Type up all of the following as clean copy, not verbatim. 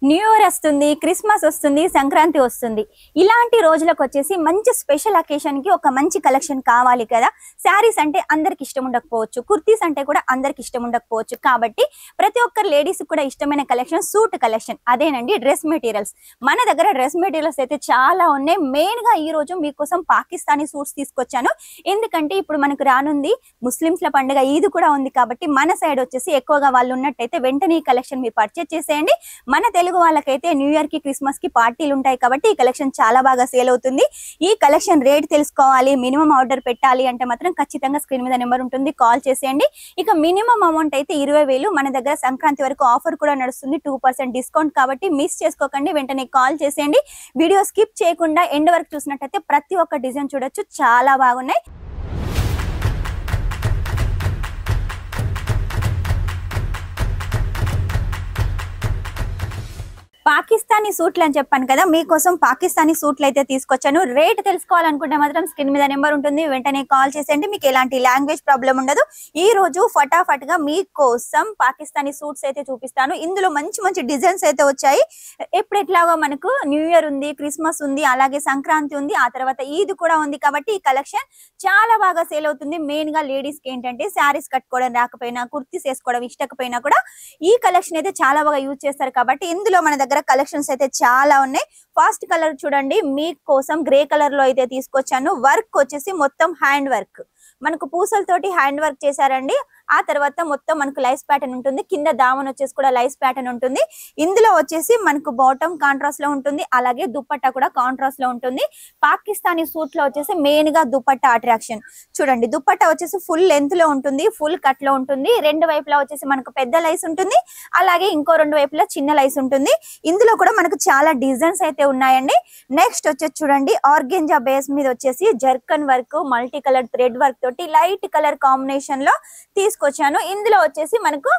New year వస్తుంది, Christmas వస్తుంది, సంక్రాంతి వస్తుంది. ఇలాంటి రోజులకు వచ్చేసి మంచి స్పెషల్ అకేషన్ కి ఒక మంచి కలెక్షన్ కావాలి కదా. శారీస్ అంటే అందరికి ఇష్టం ఉండకపోవచ్చు, కుర్తీస్ అంటే కూడా అందరికి ఇష్టం ఉండకపోవచ్చు. కాబట్టి ప్రతి ఒక్కరు లేడీస్ కూడా ఇష్టమైన కలెక్షన్ సూట్ కలెక్షన్. అదేనండి డ్రెస్ మెటీరియల్స్. మన దగ్గర డ్రెస్ మెటీరియల్స్ అయితే చాలా ఉన్నాయి. మెయిన్ గా ఈ రోజు మీకోసం పాకిస్తానీ సూట్స్ తీసుకొచ్చాను. ఎందుకంటే ఇప్పుడు మనకు రానుంది ముస్లింస్ల పండుగ ఈద్ కూడా ఉంది. కాబట్టి మన సైడ్ వచ్చేసి ఎక్కువగా వాళ్ళు ఉన్నట్టయితే వెంటనే ఈ కలెక్షన్ మీరు పర్చేస్ చేసేయండి. మన తెలుగు వాళ్ళకైతే న్యూ ఇయర్ కి క్రిస్మస్ కి పార్టీలు ఉంటాయి కాబట్టి ఈ కలెక్షన్ చాలా బాగా సేల్ అవుతుంది. ఈ కలెక్షన్ రేట్ తెలుసుకోవాలి, మినిమం ఆర్డర్ పెట్టాలి అంటే మాత్రం ఖచ్చితంగా స్క్రీన్ మీద నెంబర్ ఉంటుంది, కాల్ చేసేయండి. ఇక మినిమం అమౌంట్ అయితే 20,000. మన దగ్గర సంక్రాంతి వరకు ఆఫర్ కూడా నడుస్తుంది, 2% డిస్కౌంట్. కాబట్టి మిస్ చేసుకోకండి, వెంటనే కాల్ చేసేయండి. వీడియో స్కిప్ చేయకుండా ఎండ్ వరకు చూసినట్టయితే ప్రతి ఒక్క డిజైన్ చూడొచ్చు, చాలా బాగున్నాయి. పాకిస్తానీ సూట్లు అని చెప్పాను కదా, మీకోసం పాకిస్తానీ సూట్లు అయితే తీసుకొచ్చాను. రేట్ తెలుసుకోవాలనుకుంటే మాత్రం స్క్రీన్ మీద నెంబర్ ఉంటుంది, వెంటనే కాల్ చేసేయండి. మీకు ఎలాంటి లాంగ్వేజ్ ప్రాబ్లం ఉండదు. ఈ రోజు ఫటాఫట్ గా మీకోసం పాకిస్తానీ సూట్స్ అయితే చూపిస్తాను. ఇందులో మంచి మంచి డిజైన్స్ అయితే వచ్చాయి. ఇప్పుడు ఎట్లాగో మనకు న్యూ ఇయర్ ఉంది, క్రిస్మస్ ఉంది, అలాగే సంక్రాంతి ఉంది, ఆ తర్వాత ఈద్ కూడా ఉంది. కాబట్టి ఈ కలెక్షన్ చాలా బాగా సేల్ అవుతుంది. మెయిన్ గా లేడీస్ కి ఏంటంటే శారీస్ కట్టుకోవడం రాకపోయినా, కుర్తీస్ వేసుకోవడం ఇష్టకపోయినా కూడా ఈ కలెక్షన్ అయితే చాలా బాగా యూజ్ చేస్తారు. కాబట్టి ఇందులో మన దగ్గర కలెక్షన్స్ అయితే చాలా ఉన్నాయి. ఫస్ట్ కలర్ చూడండి, మీకోసం గ్రే కలర్ లో అయితే తీసుకొచ్చాను. వర్క్ వచ్చేసి మొత్తం హ్యాండ్ వర్క్, మనకు పూసలతోటి హ్యాండ్ వర్క్ చేశారండి. ఆ తర్వాత మొత్తం మనకు లైస్ ప్యాటర్న్ ఉంటుంది, కింద దామన్ వచ్చేసి కూడా లైస్ ప్యాటర్న్ ఉంటుంది. ఇందులో వచ్చేసి మనకు బాటమ్ కాంట్రాస్ట్ లో ఉంటుంది, అలాగే దుపట్టా కూడా కాంట్రాస్ట్ లో ఉంటుంది. పాకిస్తానీ సూట్ లో వచ్చేసి మెయిన్ గా దుపట్టా అట్రాక్షన్ చూడండి. దుపట్టా వచ్చేసి ఫుల్ లెంత్ లో ఉంటుంది, ఫుల్ కట్ లో ఉంటుంది. రెండు వైపులా వచ్చేసి మనకు పెద్ద లైస్ ఉంటుంది, అలాగే ఇంకో రెండు వైపులా చిన్న లైస్ ఉంటుంది. ఇందులో కూడా మనకు చాలా డిజైన్స్ అయితే ఉన్నాయండి. నెక్స్ట్ వచ్చేసి చూడండి, ఆర్గెంజా బేస్ మీద వచ్చేసి zircon work, multi colour thread work తోటి లైట్ కలర్ కాంబినేషన్ లో తీసుకొచ్చాను. ఇందులో వచ్చేసి మనకు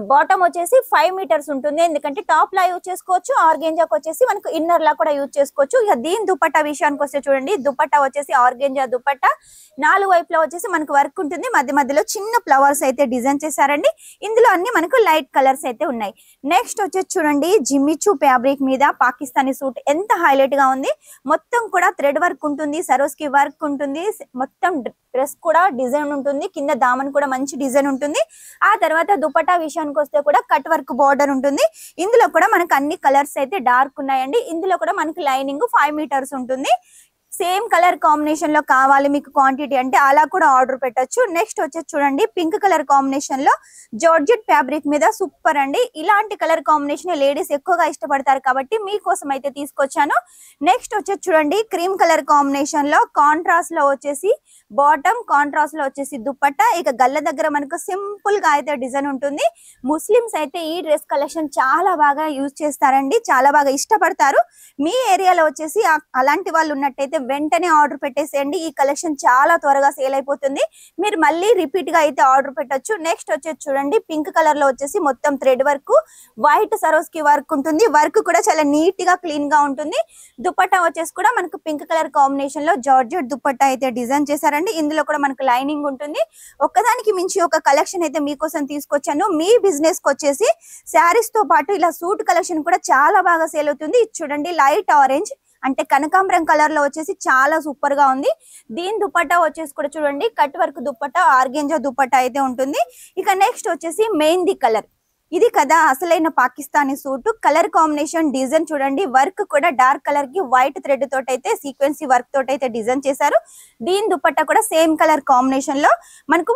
బాటమ్ వచ్చేసి 5 మీటర్స్ ఉంటుంది, ఎందుకంటే టాప్ లా యూజ్ చేసుకోవచ్చు. ఆర్గెంజాకి వచ్చేసి మనకు ఇన్నర్ లా కూడా యూజ్ చేసుకోవచ్చు. ఇక దీని దుపట్టా విషయానికి వస్తే చూడండి, దుపట్టా వచ్చేసి ఆర్గెంజా దుపట్టా, 4 వైపులా వచ్చేసి మనకు వర్క్ ఉంటుంది, మధ్య మధ్యలో చిన్న ఫ్లవర్స్ అయితే డిజైన్ చేశారండి. ఇందులో అన్ని మనకు లైట్ కలర్స్ అయితే ఉన్నాయి. నెక్స్ట్ వచ్చేసి చూడండి, జిమ్మిచూ ఫ్యాబ్రిక్ మీద పాకిస్తానీ సూట్ ఎంత హైలైట్ గా ఉంది. మొత్తం కూడా థ్రెడ్ వర్క్ ఉంటుంది, సరోస్కి వర్క్ ఉంటుంది, మొత్తం డ్రెస్ కూడా డిజైన్ ఉంటుంది, కింద దామన్ కూడా మంచి డిజైన్ ఉంటుంది. ఆ తర్వాత దుపట్టా విషయానికి వస్తే కూడా కట్ వర్క్ బార్డర్ ఉంటుంది. ఇందులో కూడా మనకు అన్ని కలర్స్ అయితే డార్క్ ఉన్నాయండి. ఇందులో కూడా మనకి లైనింగ్ 5 మీటర్స్ ఉంటుంది. సేమ్ కలర్ కాంబినేషన్ లో కావాలి మీకు క్వాంటిటీ అంటే అలా కూడా ఆర్డర్ పెట్టొచ్చు. నెక్స్ట్ వచ్చేసి చూడండి, పింక్ కలర్ కాంబినేషన్ లో జార్జెట్ ఫ్యాబ్రిక్ మీద సూపర్ అండి. ఇలాంటి కలర్ కాంబినేషన్ లేడీస్ ఎక్కువగా ఇష్టపడతారు కాబట్టి మీకోసం అయితే తీసుకొచ్చాను. నెక్స్ట్ వచ్చేసి చూడండి, క్రీమ్ కలర్ కాంబినేషన్ లో కాంట్రాస్ట్ లో వచ్చేసి బాటమ్, కాంట్రాస్ట్ లో వచ్చేసి దుపట్టా. ఇక గల్ల దగ్గర మనకు సింపుల్ గా అయితే డిజైన్ ఉంటుంది. ముస్లిమ్స్ అయితే ఈ డ్రెస్ కలెక్షన్ చాలా బాగా యూజ్ చేస్తారండి, చాలా బాగా ఇష్టపడతారు. మీ ఏరియాలో వచ్చేసి అలాంటి వాళ్ళు ఉన్నట్టయితే వెంటనే ఆర్డర్ పెట్టేసేయండి. ఈ కలెక్షన్ చాలా త్వరగా సేల్ అయిపోతుంది, మీరు మళ్ళీ రిపీట్ గా అయితే ఆర్డర్ పెట్టొచ్చు. నెక్స్ట్ వచ్చేసి చూడండి, పింక్ కలర్ లో వచ్చేసి మొత్తం థ్రెడ్ వర్క్, వైట్ సరోస్కి వర్క్ ఉంటుంది. వర్క్ కూడా చాలా నీట్ గా క్లీన్ గా ఉంటుంది. దుపట్టా వచ్చేసి కూడా మనకు పింక్ కలర్ కాంబినేషన్ లో జార్జెట్ దుపట్టా అయితే డిజైన్ చేశారండి. ఇందులో కూడా మనకు లైనింగ్ ఉంటుంది. ఒక్కదానికి మించి ఒక కలెక్షన్ అయితే మీకోసం తీసుకొచ్చాను. మీ బిజినెస్ కి వచ్చేసి శారీస్ తో పాటు ఇలా సూట్ కలెక్షన్ కూడా చాలా బాగా సేల్ అవుతుంది. చూడండి, లైట్ ఆరెంజ్ అంటే కనకాంబరం కలర్ లో వచ్చేసి చాలా సూపర్ గా ఉంది. దీని దుపట్టా వచ్చేసి కూడా చూడండి, cut work dupatta, organza dupatta అయితే ఉంటుంది. ఇక నెక్స్ట్ వచ్చేసి మెహందీ కలర్, ఇది కదా అసలైన Pakistani suit. Colour combination design చూడండి, వర్క్ కూడా డార్క్ కలర్ కి వైట్ థ్రెడ్ తోటి అయితే సీక్వెన్సీ వర్క్ తోటి అయితే డిజైన్ చేశారు. దీని దుపట్టా కూడా సేమ్ కలర్ కాంబినేషన్ లో మనకు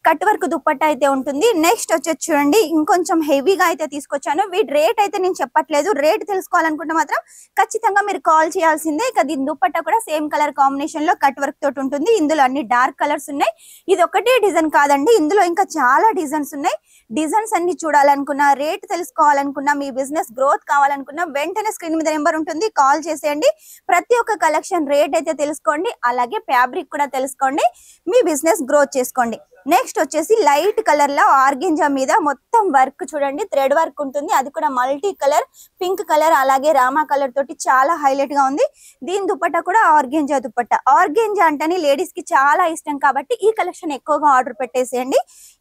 కట్ వర్క్ దుపట్టా అయితే ఉంటుంది. నెక్స్ట్ వచ్చేసి చూడండి, ఇంకొంచెం హెవీగా అయితే తీసుకొచ్చాను. వీటి రేట్ అయితే నేను చెప్పట్లేదు, రేట్ తెలుసుకోవాలనుకుంటే మాత్రం ఖచ్చితంగా మీరు కాల్ చేయాల్సిందే. ఇక దీని దుపట్టా కూడా సేమ్ కలర్ కాంబినేషన్ లో కట్ వర్క్ తోటి ఉంటుంది. ఇందులో అన్ని డార్క్ కలర్స్ ఉన్నాయి. ఇది ఒకటే డిజైన్ కాదండి, ఇందులో ఇంకా చాలా డిజైన్స్ ఉన్నాయి. డిజైన్స్ అన్ని చూడాలనుకున్నా, రేట్ తెలుసుకోవాలనుకున్నా, మీ బిజినెస్ గ్రోత్ కావాలనుకున్నా వెంటనే స్క్రీన్ మీద నెంబర్ ఉంటుంది, కాల్ చేసేయండి. ప్రతి ఒక్క కలెక్షన్ రేట్ అయితే తెలుసుకోండి, అలాగే ఫ్యాబ్రిక్ కూడా తెలుసుకోండి, మీ బిజినెస్ గ్రోత్ చేసుకోండి. నెక్స్ట్ వచ్చేసి లైట్ కలర్ లో ఆర్గెంజా మీద మొత్తం వర్క్ చూడండి, థ్రెడ్ వర్క్ ఉంటుంది, అది కూడా మల్టీ కలర్, పింక్ కలర్ అలాగే రామా కలర్ తోటి చాలా హైలైట్ గా ఉంది. దీని దుపట్టా కూడా ఆర్గెంజా దుపట్టా. ఆర్గెంజా అంటే లేడీస్ కి చాలా ఇష్టం కాబట్టి ఈ కలెక్షన్ ఎక్కువగా ఆర్డర్ పెట్టేసేయండి.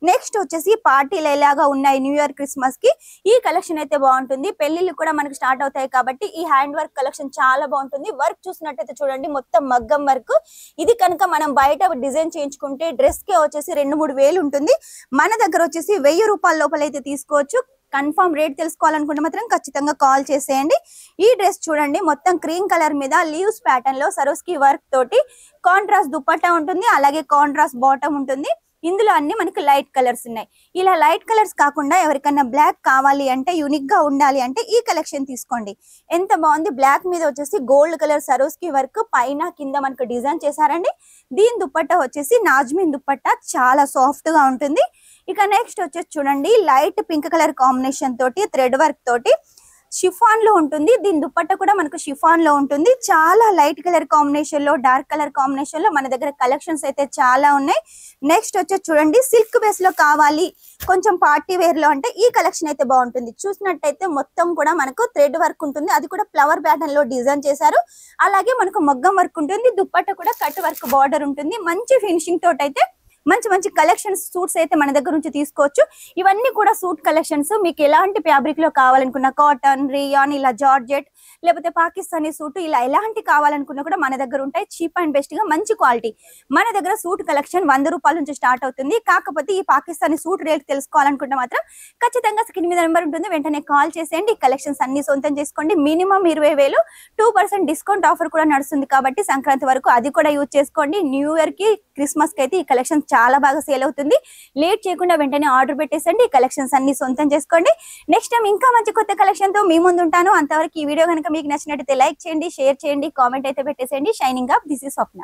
నెక్స్ట్ వచ్చేసి పార్టీలు ఎలాగా ఉన్నాయి న్యూ ఇయర్ క్రిస్మస్ కి, ఈ కలెక్షన్ అయితే బాగుంటుంది. పెళ్లిళ్ళు కూడా మనకు స్టార్ట్ అవుతాయి కాబట్టి ఈ హ్యాండ్ వర్క్ కలెక్షన్ చాలా బాగుంటుంది. వర్క్ చూసినట్టయితే చూడండి మొత్తం మగ్గం వర్క్. ఇది కనుక మనం బయట డిజైన్ చేయించుకుంటే డ్రెస్ కి వచ్చేసి 2-3 వేలు ఉంటుంది. మన దగ్గర వచ్చేసి 1000 రూపాయల లోపల అయితే తీసుకోవచ్చు. కన్ఫర్మ్ రేట్ తెలుసుకోవాలనుకుంటే మాత్రం ఖచ్చితంగా కాల్ చేసేయండి. ఈ డ్రెస్ చూడండి మొత్తం క్రీమ్ కలర్ మీద లీవ్స్ ప్యాటర్న్ లో సరోస్కి వర్క్ తోటి కాంట్రాస్ట్ దుపట్టా ఉంటుంది, అలాగే కాంట్రాస్ట్ బాటమ్ ఉంటుంది. ఇందులో అన్ని మనకి లైట్ కలర్స్ ఉన్నాయి. ఇలా లైట్ కలర్స్ కాకుండా ఎవరికన్నా బ్లాక్ కావాలి అంటే, యూనిక్ గా ఉండాలి అంటే ఈ కలెక్షన్ తీసుకోండి. ఎంత బాగుంది, బ్లాక్ మీద వచ్చేసి గోల్డ్ కలర్ సరోస్కి వర్క్, పైన కింద మనకు డిజైన్ చేశారండి. దీని దుపట్టా వచ్చేసి నాజ్మిన్ దుపట్టా, చాలా సాఫ్ట్ గా ఉంటుంది. ఇక నెక్స్ట్ వచ్చేసి చూడండి లైట్ పింక్ కలర్ కాంబినేషన్ తోటి థ్రెడ్ వర్క్ తోటి షిఫాన్ లో ఉంటుంది. దీని దుపట్టా కూడా మనకు షిఫాన్ లో ఉంటుంది. చాలా లైట్ కలర్ కాంబినేషన్ లో, డార్క్ కలర్ కాంబినేషన్ లో మన దగ్గర కలెక్షన్స్ అయితే చాలా ఉన్నాయి. నెక్స్ట్ వచ్చేసి చూడండి సిల్క్ బేస్ లో కావాలి కొంచెం పార్టీ వేర్ లో అంటే ఈ కలెక్షన్ అయితే బాగుంటుంది. చూసినట్టయితే మొత్తం కూడా మనకు థ్రెడ్ వర్క్ ఉంటుంది, అది కూడా ఫ్లవర్ ప్యాటర్న్ లో డిజైన్ చేశారు. అలాగే మనకు మగ్గం వర్క్ ఉంటుంది, దుపట్టా కూడా కట్ వర్క్ బార్డర్ ఉంటుంది. మంచి ఫినిషింగ్ తోటి అయితే మంచి మంచి కలెక్షన్స్ సూట్స్ అయితే మన దగ్గర నుంచి తీసుకోవచ్చు. ఇవన్నీ కూడా సూట్ కలెక్షన్స్. మీకు ఎలాంటి ఫ్యాబ్రిక్ లో కావాలనుకున్న కాటన్, రియాన్, ఇలా జార్జెట్, లేకపోతే పాకిస్తానీ సూట్, ఇలా ఎలాంటి కావాలనుకున్నా కూడా మన దగ్గర ఉంటాయి. చీప్ అండ్ బెస్ట్ గా మంచి క్వాలిటీ. మన దగ్గర సూట్ కలెక్షన్ 100 రూపాయల నుంచి స్టార్ట్ అవుతుంది. కాకపోతే ఈ పాకిస్తానీ సూట్ రేట్ తెలుసుకోవాలనుకుంటే మాత్రం ఖచ్చితంగా స్క్రీన్ మీద నెంబర్ ఉంటుంది, వెంటనే కాల్ చేసేయండి. కలెక్షన్స్ అన్ని సొంతం చేసుకోండి. మినిమం 20,000, 2% డిస్కౌంట్ ఆఫర్ కూడా నడుస్తుంది కాబట్టి సంక్రాంతి వరకు అది కూడా యూజ్ చేసుకోండి. న్యూ ఇయర్ కి, క్రిస్మస్ కి అయితే ఈ కలెక్షన్ చాలా బాగా సేల్ అవుతుంది. లేట్ చేయకుండా వెంటనే ఆర్డర్ పెట్టేసండి. ఈ కలెక్షన్స్ అన్ని సొంతం చేసుకోండి. నెక్స్ట్ టైం ఇంకా మంచి కొత్త కలెక్షన్ తో మీ ముందు ఉంటాను. అంతవరకు ఈ వీడియో కనుక మీకు నచ్చినట్లయితే లైక్ చేయండి, షేర్ చేయండి, కామెంట్ అయితే పెట్టేసేయండి. Shining up, this is Swapna.